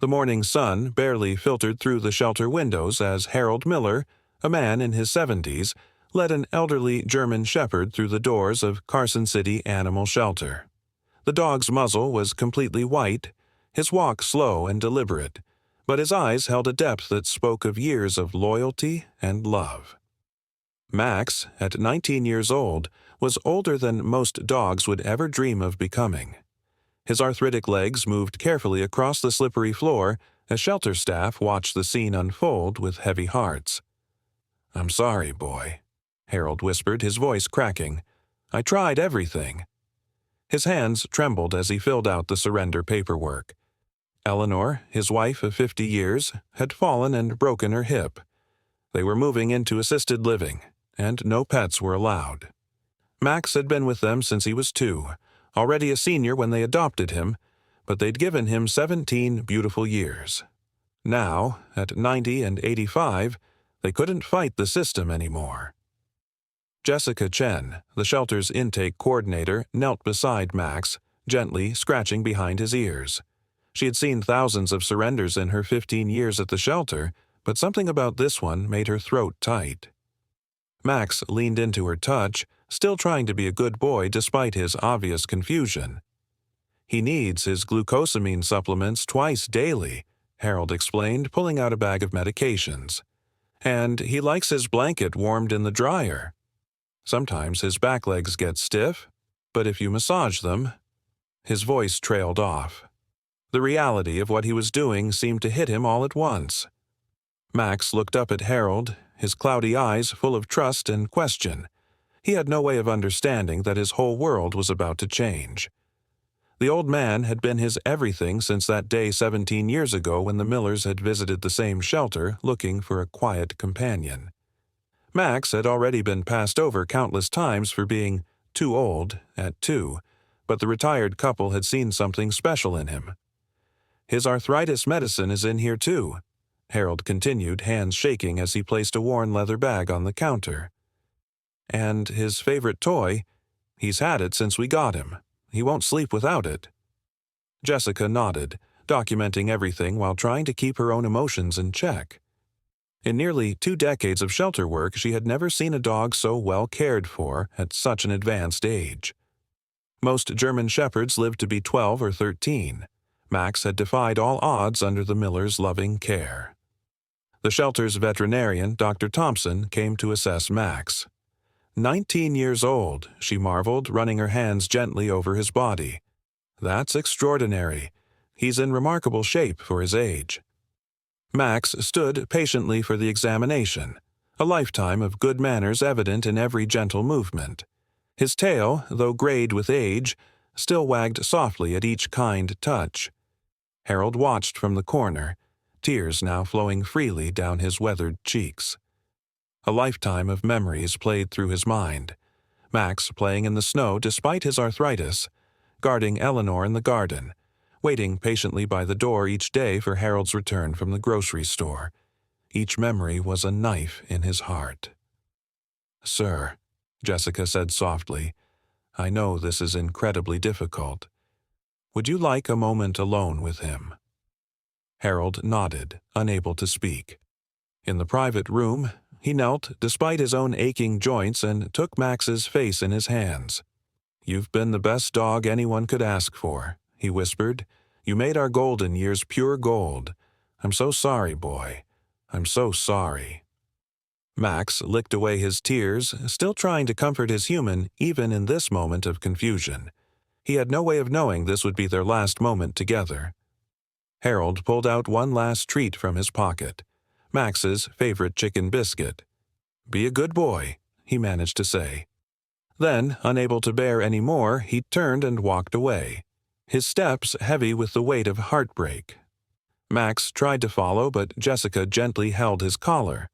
The morning sun barely filtered through the shelter windows as Harold Miller, a man in his 70s, led an elderly German shepherd through the doors of Carson City Animal Shelter. The dog's muzzle was completely white, his walk slow and deliberate, but his eyes held a depth that spoke of years of loyalty and love. Max, at 19 years old, was older than most dogs would ever dream of becoming. His arthritic legs moved carefully across the slippery floor as shelter staff watched the scene unfold with heavy hearts. "I'm sorry, boy," Harold whispered, his voice cracking. "I tried everything." His hands trembled as he filled out the surrender paperwork. Eleanor, his wife of 50 years, had fallen and broken her hip. They were moving into assisted living, and no pets were allowed. Max had been with them since he was 2, already a senior when they adopted him, but they'd given him 17 beautiful years. Now, at 90 and 85, they couldn't fight the system anymore. Jessica Chen, the shelter's intake coordinator, knelt beside Max, gently scratching behind his ears. She had seen thousands of surrenders in her 15 years at the shelter, but something about this one made her throat tight. Max leaned into her touch, still trying to be a good boy despite his obvious confusion. "He needs his glucosamine supplements twice daily," Harold explained, pulling out a bag of medications. "And he likes his blanket warmed in the dryer. Sometimes his back legs get stiff, but if you massage them—" His voice trailed off. The reality of what he was doing seemed to hit him all at once. Max looked up at Harold, his cloudy eyes full of trust and question. He had no way of understanding that his whole world was about to change. The old man had been his everything since that day 17 years ago when the Millers had visited the same shelter looking for a quiet companion. Max had already been passed over countless times for being too old at 2, but the retired couple had seen something special in him. "His arthritis medicine is in here too," Harold continued, hands shaking as he placed a worn leather bag on the counter. "And his favorite toy, he's had it since we got him. He won't sleep without it." Jessica nodded, documenting everything while trying to keep her own emotions in check. In nearly 2 decades of shelter work, she had never seen a dog so well cared for at such an advanced age. Most German shepherds lived to be 12 or 13. Max had defied all odds under the Millers' loving care. The shelter's veterinarian, Dr. Thompson, came to assess Max. 19 years old, she marveled, running her hands gently over his body. "That's extraordinary. He's in remarkable shape for his age." Max stood patiently for the examination, a lifetime of good manners evident in every gentle movement. His tail, though grayed with age, still wagged softly at each kind touch. Harold watched from the corner, tears now flowing freely down his weathered cheeks. A lifetime of memories played through his mind. Max playing in the snow despite his arthritis, guarding Eleanor in the garden, waiting patiently by the door each day for Harold's return from the grocery store. Each memory was a knife in his heart. "Sir," Jessica said softly, "I know this is incredibly difficult. Would you like a moment alone with him?" Harold nodded, unable to speak. In the private room, he knelt despite his own aching joints and took Max's face in his hands. "You've been the best dog anyone could ask for," he whispered. "You made our golden years pure gold. I'm so sorry, boy. I'm so sorry." Max licked away his tears, still trying to comfort his human even in this moment of confusion. He had no way of knowing this would be their last moment together. Harold pulled out one last treat from his pocket, Max's favorite chicken biscuit. "Be a good boy," he managed to say. Then, unable to bear any more, he turned and walked away, his steps heavy with the weight of heartbreak. Max tried to follow, but Jessica gently held his collar.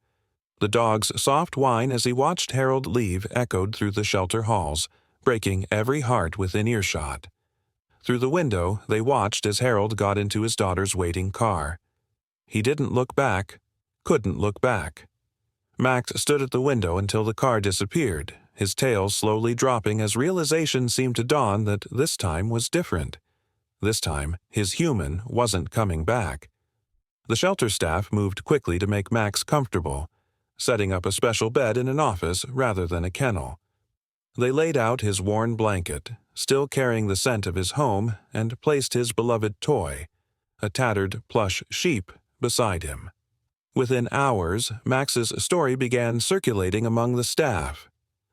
The dog's soft whine as he watched Harold leave echoed through the shelter halls, breaking every heart within earshot. Through the window, they watched as Harold got into his daughter's waiting car. He didn't look back, couldn't look back. Max stood at the window until the car disappeared, his tail slowly dropping as realization seemed to dawn that this time was different. This time, his human wasn't coming back. The shelter staff moved quickly to make Max comfortable, setting up a special bed in an office rather than a kennel. They laid out his worn blanket, still carrying the scent of his home, and placed his beloved toy, a tattered plush sheep, beside him. Within hours, Max's story began circulating among the staff.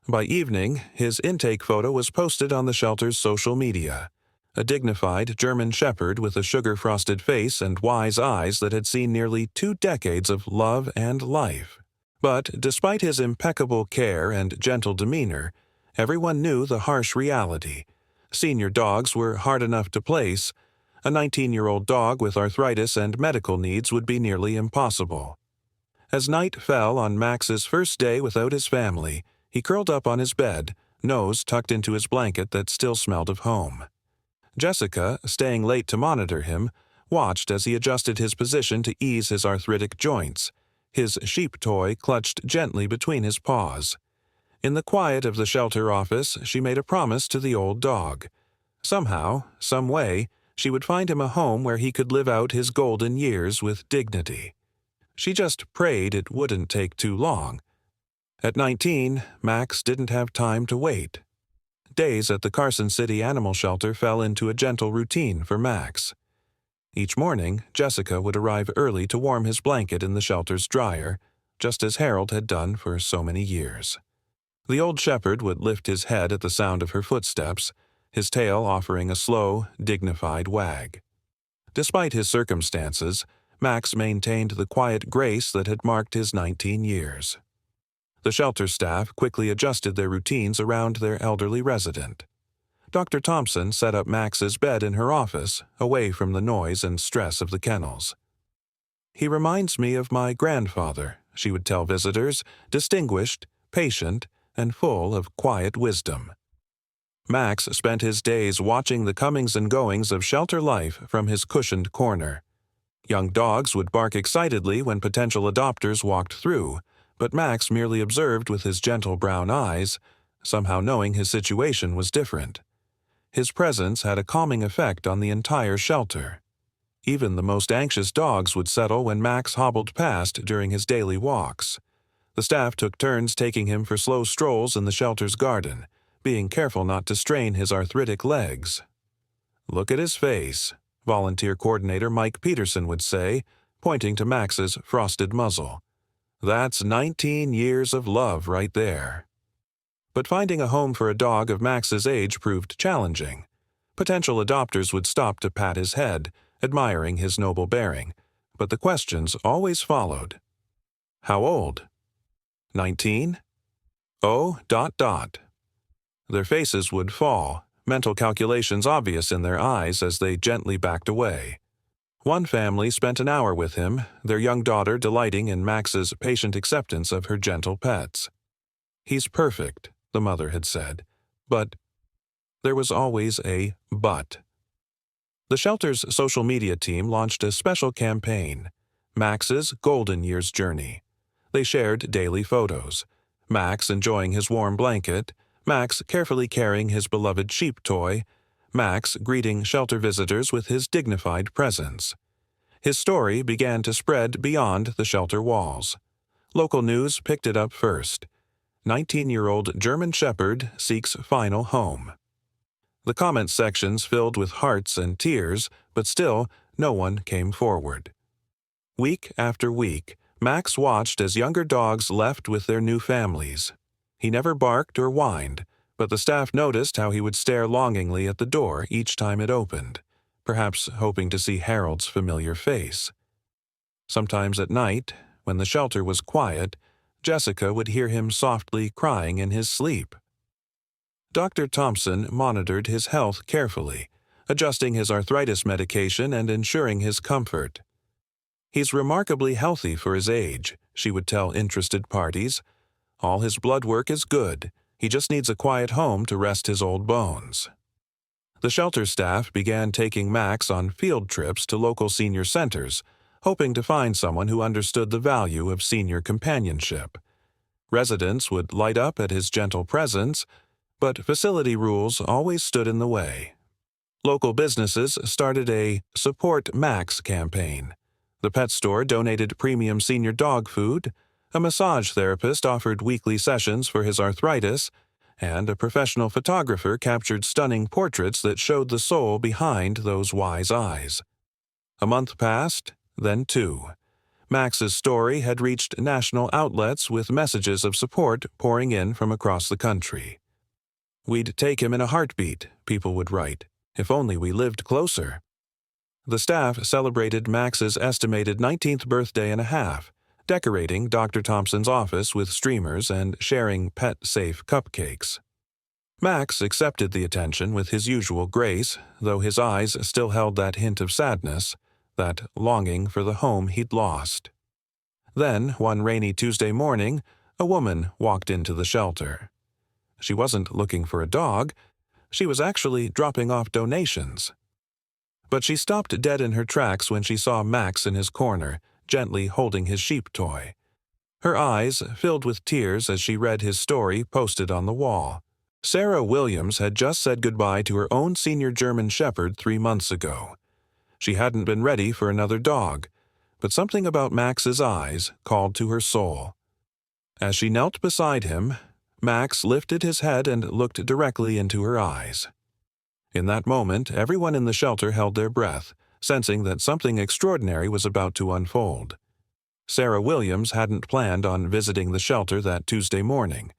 By evening, his intake photo was posted on the shelter's social media, a dignified German shepherd with a sugar-frosted face and wise eyes that had seen nearly 2 decades of love and life. But despite his impeccable care and gentle demeanor, everyone knew the harsh reality. Senior dogs were hard enough to place. A 19-year-old dog with arthritis and medical needs would be nearly impossible. As night fell on Max's first day without his family, he curled up on his bed, nose tucked into his blanket that still smelled of home. Jessica, staying late to monitor him, watched as he adjusted his position to ease his arthritic joints, his sheep toy clutched gently between his paws. In the quiet of the shelter office, she made a promise to the old dog. Somehow, some way, she would find him a home where he could live out his golden years with dignity. She just prayed it wouldn't take too long. At 19, Max didn't have time to wait. Days at the Carson City Animal Shelter fell into a gentle routine for Max. Each morning, Jessica would arrive early to warm his blanket in the shelter's dryer, just as Harold had done for so many years. The old shepherd would lift his head at the sound of her footsteps, his tail offering a slow, dignified wag. Despite his circumstances, Max maintained the quiet grace that had marked his 19 years. The shelter staff quickly adjusted their routines around their elderly resident. Dr. Thompson set up Max's bed in her office, away from the noise and stress of the kennels. "He reminds me of my grandfather," she would tell visitors, distinguished, patient, and full of quiet wisdom. Max spent his days watching the comings and goings of shelter life from his cushioned corner. Young dogs would bark excitedly when potential adopters walked through, but Max merely observed with his gentle brown eyes, somehow knowing his situation was different. His presence had a calming effect on the entire shelter. Even the most anxious dogs would settle when Max hobbled past during his daily walks. The staff took turns taking him for slow strolls in the shelter's garden, being careful not to strain his arthritic legs. "Look at his face," volunteer coordinator Mike Peterson would say, pointing to Max's frosted muzzle. "That's 19 years of love right there." But finding a home for a dog of Max's age proved challenging. Potential adopters would stop to pat his head, admiring his noble bearing, but the questions always followed. "How old?" 19? Oh, ... Their faces would fall, mental calculations obvious in their eyes as they gently backed away. One family spent an hour with him, their young daughter delighting in Max's patient acceptance of her gentle pets. "He's perfect," the mother had said, but there was always a but. The shelter's social media team launched a special campaign, Max's Golden Years Journey. They shared daily photos, Max enjoying his warm blanket, Max carefully carrying his beloved sheep toy, Max greeting shelter visitors with his dignified presence. His story began to spread beyond the shelter walls. Local news picked it up first. 19-year-old German Shepherd seeks final home. The comment sections filled with hearts and tears, but still, no one came forward. Week after week, Max watched as younger dogs left with their new families. He never barked or whined, but the staff noticed how he would stare longingly at the door each time it opened, perhaps hoping to see Harold's familiar face. Sometimes at night, when the shelter was quiet, Jessica would hear him softly crying in his sleep. Dr. Thompson monitored his health carefully, adjusting his arthritis medication and ensuring his comfort. "He's remarkably healthy for his age," she would tell interested parties. "All his blood work is good. He just needs a quiet home to rest his old bones." The shelter staff began taking Max on field trips to local senior centers, hoping to find someone who understood the value of senior companionship. Residents would light up at his gentle presence, but facility rules always stood in the way. Local businesses started a Support Max campaign. The pet store donated premium senior dog food, a massage therapist offered weekly sessions for his arthritis, and a professional photographer captured stunning portraits that showed the soul behind those wise eyes. A month passed, then two. Max's story had reached national outlets with messages of support pouring in from across the country. "We'd take him in a heartbeat," people would write, "if only we lived closer." The staff celebrated Max's estimated 19th birthday and a half, decorating Dr. Thompson's office with streamers and sharing pet-safe cupcakes. Max accepted the attention with his usual grace, though his eyes still held that hint of sadness, that longing for the home he'd lost. Then, one rainy Tuesday morning, a woman walked into the shelter. She wasn't looking for a dog. She was actually dropping off donations. But she stopped dead in her tracks when she saw Max in his corner, gently holding his sheep toy. Her eyes filled with tears as she read his story posted on the wall. Sarah Williams had just said goodbye to her own senior German Shepherd 3 months ago. She hadn't been ready for another dog, but something about Max's eyes called to her soul. As she knelt beside him, Max lifted his head and looked directly into her eyes. In that moment, everyone in the shelter held their breath, sensing that something extraordinary was about to unfold. Sarah Williams hadn't planned on visiting the shelter that Tuesday morning.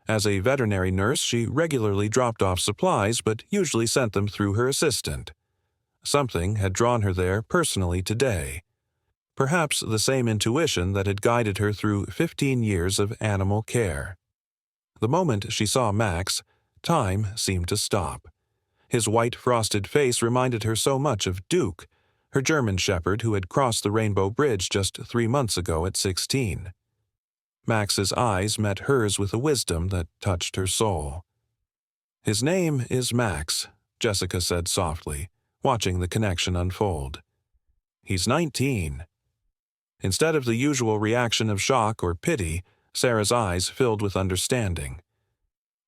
As a veterinary nurse, she regularly dropped off supplies but usually sent them through her assistant. Something had drawn her there personally today. Perhaps the same intuition that had guided her through 15 years of animal care. The moment she saw Max, time seemed to stop. His white frosted face reminded her so much of Duke, her German Shepherd who had crossed the Rainbow Bridge just 3 months ago at 16. Max's eyes met hers with a wisdom that touched her soul. "His name is Max," Jessica said softly, watching the connection unfold. "He's 19. Instead of the usual reaction of shock or pity, Sarah's eyes filled with understanding.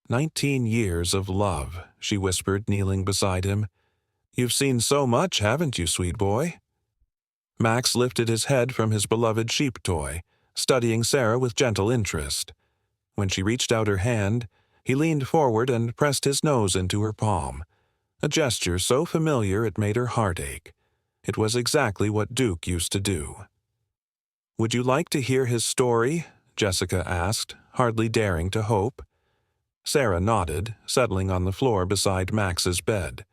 19 years of love," she whispered, kneeling beside him. "You've seen so much, haven't you, sweet boy?" Max lifted his head from his beloved sheep toy, studying Sarah with gentle interest. When she reached out her hand, he leaned forward and pressed his nose into her palm, a gesture so familiar it made her heart ache. It was exactly what Duke used to do. "Would you like to hear his story?" Jessica asked, hardly daring to hope. Sarah nodded, settling on the floor beside Max's bed.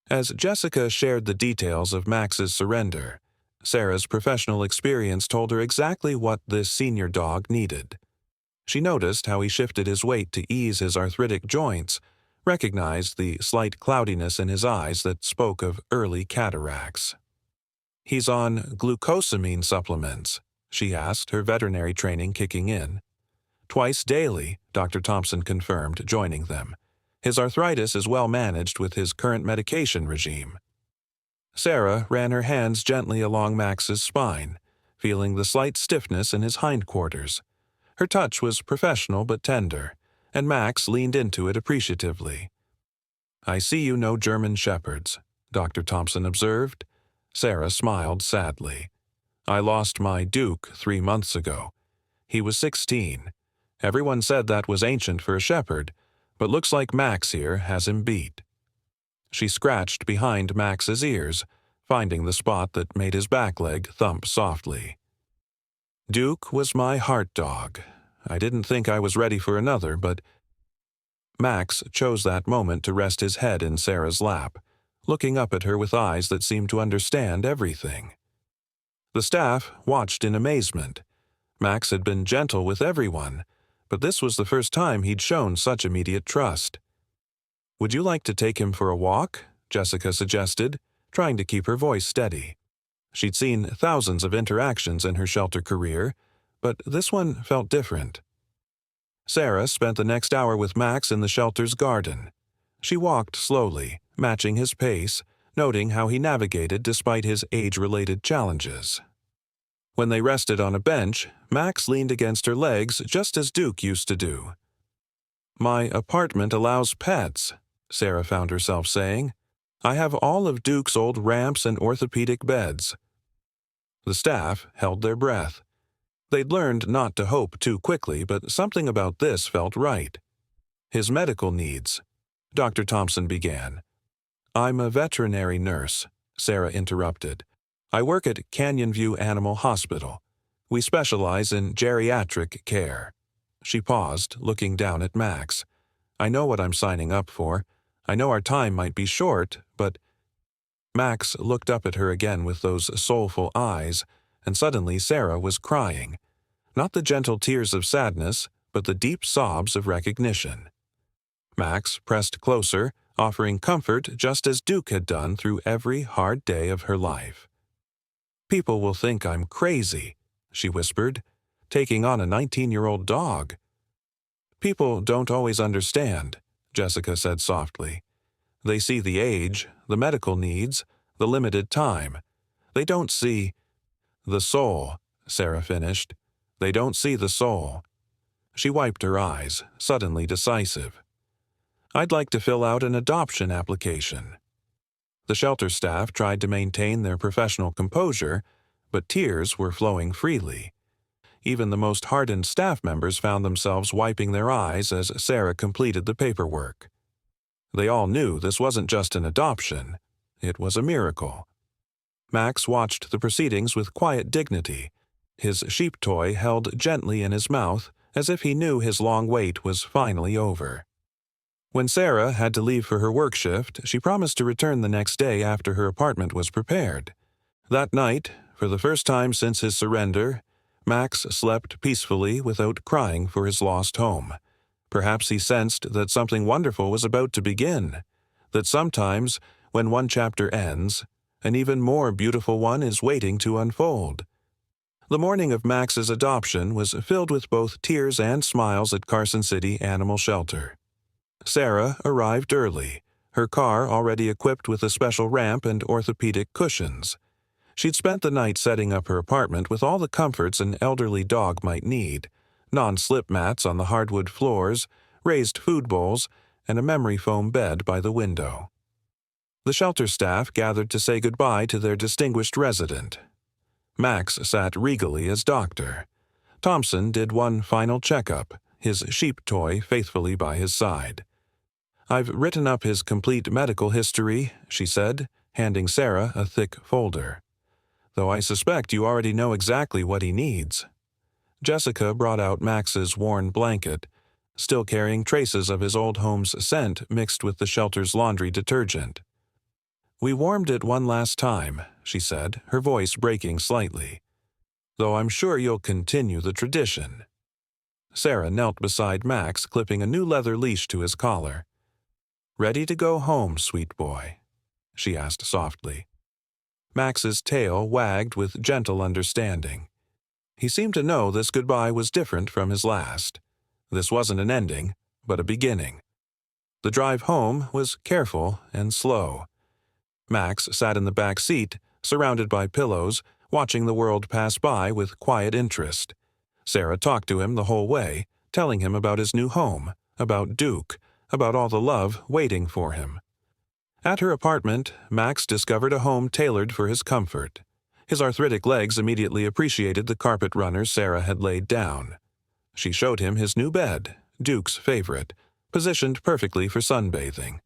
As Jessica shared the details of Max's surrender, Sarah's professional experience told her exactly what this senior dog needed. She noticed how he shifted his weight to ease his arthritic joints, recognized the slight cloudiness in his eyes that spoke of early cataracts. "He's on glucosamine supplements," she asked, her veterinary training kicking in. "Twice daily," Dr. Thompson confirmed, joining them. "His arthritis is well managed with his current medication regime." Sarah ran her hands gently along Max's spine, feeling the slight stiffness in his hindquarters. Her touch was professional but tender, and Max leaned into it appreciatively. "I see you know German Shepherds," Dr. Thompson observed. Sarah smiled sadly. "I lost my Duke 3 months ago. He was 16. Everyone said that was ancient for a shepherd, but looks like Max here has him beat." She scratched behind Max's ears, finding the spot that made his back leg thump softly. "Duke was my heart dog. I didn't think I was ready for another, but—" Max chose that moment to rest his head in Sarah's lap, looking up at her with eyes that seemed to understand everything. The staff watched in amazement. Max had been gentle with everyone, but this was the first time he'd shown such immediate trust. "Would you like to take him for a walk?" Jessica suggested, trying to keep her voice steady. She'd seen thousands of interactions in her shelter career, but this one felt different. Sarah spent the next hour with Max in the shelter's garden. She walked slowly, matching his pace, noting how he navigated despite his age-related challenges. When they rested on a bench, Max leaned against her legs just as Duke used to do. "My apartment allows pets," Sarah found herself saying. "I have all of Duke's old ramps and orthopedic beds." The staff held their breath. They'd learned not to hope too quickly, but something about this felt right. "His medical needs," Dr. Thompson began. "I'm a veterinary nurse," Sarah interrupted. "I work at Canyon View Animal Hospital. We specialize in geriatric care." She paused, looking down at Max. "I know what I'm signing up for. I know our time might be short, but—" Max looked up at her again with those soulful eyes, and suddenly Sarah was crying. Not the gentle tears of sadness, but the deep sobs of recognition. Max pressed closer, offering comfort just as Duke had done through every hard day of her life. "People will think I'm crazy," she whispered, "taking on a 19-year-old dog." "People don't always understand," Jessica said softly. "They see the age, the medical needs, the limited time. They don't see—" "The soul," Sarah finished. "They don't see the soul." She wiped her eyes, suddenly decisive. "I'd like to fill out an adoption application." The shelter staff tried to maintain their professional composure, but tears were flowing freely. Even the most hardened staff members found themselves wiping their eyes as Sarah completed the paperwork. They all knew this wasn't just an adoption. It was a miracle. Max watched the proceedings with quiet dignity, his sheep toy held gently in his mouth as if he knew his long wait was finally over. When Sarah had to leave for her work shift, she promised to return the next day after her apartment was prepared. That night, for the first time since his surrender, Max slept peacefully without crying for his lost home. Perhaps he sensed that something wonderful was about to begin, that sometimes, when one chapter ends, an even more beautiful one is waiting to unfold. The morning of Max's adoption was filled with both tears and smiles at Carson City Animal Shelter. Sarah arrived early, her car already equipped with a special ramp and orthopedic cushions. She'd spent the night setting up her apartment with all the comforts an elderly dog might need: non-slip mats on the hardwood floors, raised food bowls, and a memory foam bed by the window. The shelter staff gathered to say goodbye to their distinguished resident. Max sat regally as doctor. Thompson did one final checkup, his sheep toy faithfully by his side. "I've written up his complete medical history," she said, handing Sarah a thick folder. "Though I suspect you already know exactly what he needs." Jessica brought out Max's worn blanket, still carrying traces of his old home's scent mixed with the shelter's laundry detergent. "We warmed it one last time," she said, her voice breaking slightly. "Though I'm sure you'll continue the tradition." Sarah knelt beside Max, clipping a new leather leash to his collar. "Ready to go home, sweet boy?" she asked softly. Max's tail wagged with gentle understanding. He seemed to know this goodbye was different from his last. This wasn't an ending, but a beginning. The drive home was careful and slow. Max sat in the back seat, surrounded by pillows, watching the world pass by with quiet interest. Sarah talked to him the whole way, telling him about his new home, about Duke, about all the love waiting for him. At her apartment, Max discovered a home tailored for his comfort. His arthritic legs immediately appreciated the carpet runners Sarah had laid down. She showed him his new bed, Duke's favorite, positioned perfectly for sunbathing.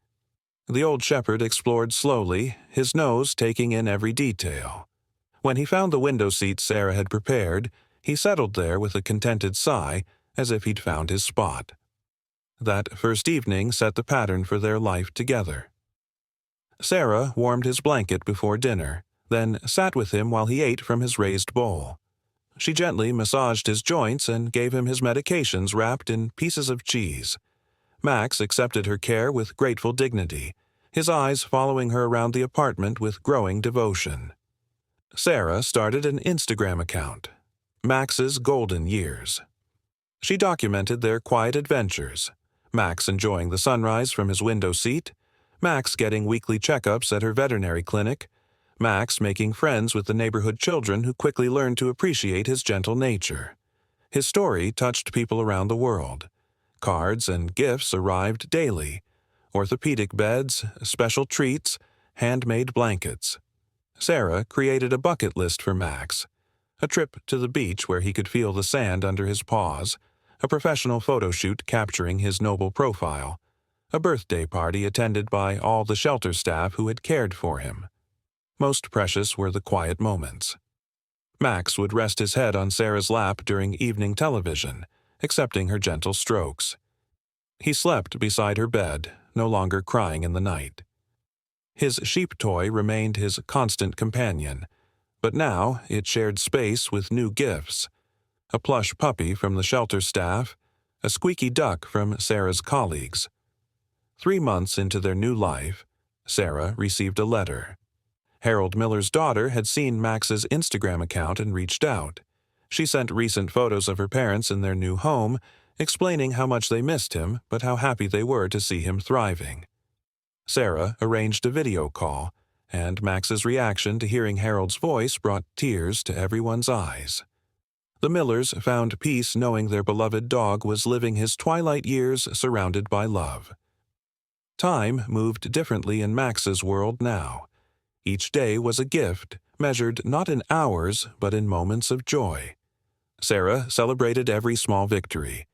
The old shepherd explored slowly, his nose taking in every detail. When he found the window seat Sarah had prepared, he settled there with a contented sigh, as if he'd found his spot. That first evening set the pattern for their life together. Sarah warmed his blanket before dinner, then sat with him while he ate from his raised bowl. She gently massaged his joints and gave him his medications wrapped in pieces of cheese. Max accepted her care with grateful dignity, his eyes following her around the apartment with growing devotion. Sarah started an Instagram account, Max's Golden Years. She documented their quiet adventures, Max enjoying the sunrise from his window seat, Max getting weekly checkups at her veterinary clinic, Max making friends with the neighborhood children who quickly learned to appreciate his gentle nature. His story touched people around the world. Cards and gifts arrived daily: orthopedic beds, special treats, handmade blankets. Sarah created a bucket list for Max: a trip to the beach where he could feel the sand under his paws, a professional photo shoot capturing his noble profile, a birthday party attended by all the shelter staff who had cared for him. Most precious were the quiet moments. Max would rest his head on Sarah's lap during evening television, accepting her gentle strokes. He slept beside her bed, no longer crying in the night. His sheep toy remained his constant companion, but now it shared space with new gifts: a plush puppy from the shelter staff, a squeaky duck from Sarah's colleagues. 3 months into their new life, Sarah received a letter. Harold Miller's daughter had seen Max's Instagram account and reached out. She sent recent photos of her parents in their new home, explaining how much they missed him but how happy they were to see him thriving. Sarah arranged a video call, and Max's reaction to hearing Harold's voice brought tears to everyone's eyes. The Millers found peace knowing their beloved dog was living his twilight years surrounded by love. Time moved differently in Max's world now. Each day was a gift, measured not in hours but in moments of joy. Sarah celebrated every small victory: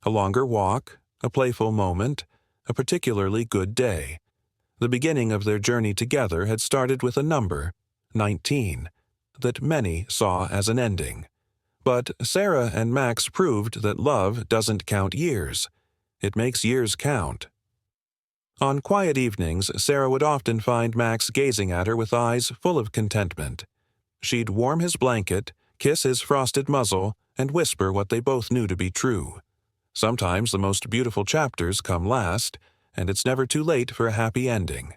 a longer walk, a playful moment, a particularly good day. The beginning of their journey together had started with a number, 19, that many saw as an ending. But Sarah and Max proved that love doesn't count years. It makes years count. On quiet evenings, Sarah would often find Max gazing at her with eyes full of contentment. She'd warm his blanket, kiss his frosted muzzle, and whisper what they both knew to be true. Sometimes the most beautiful chapters come last, and it's never too late for a happy ending.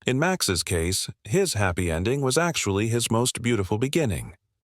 In Max's case, his happy ending was actually his most beautiful beginning.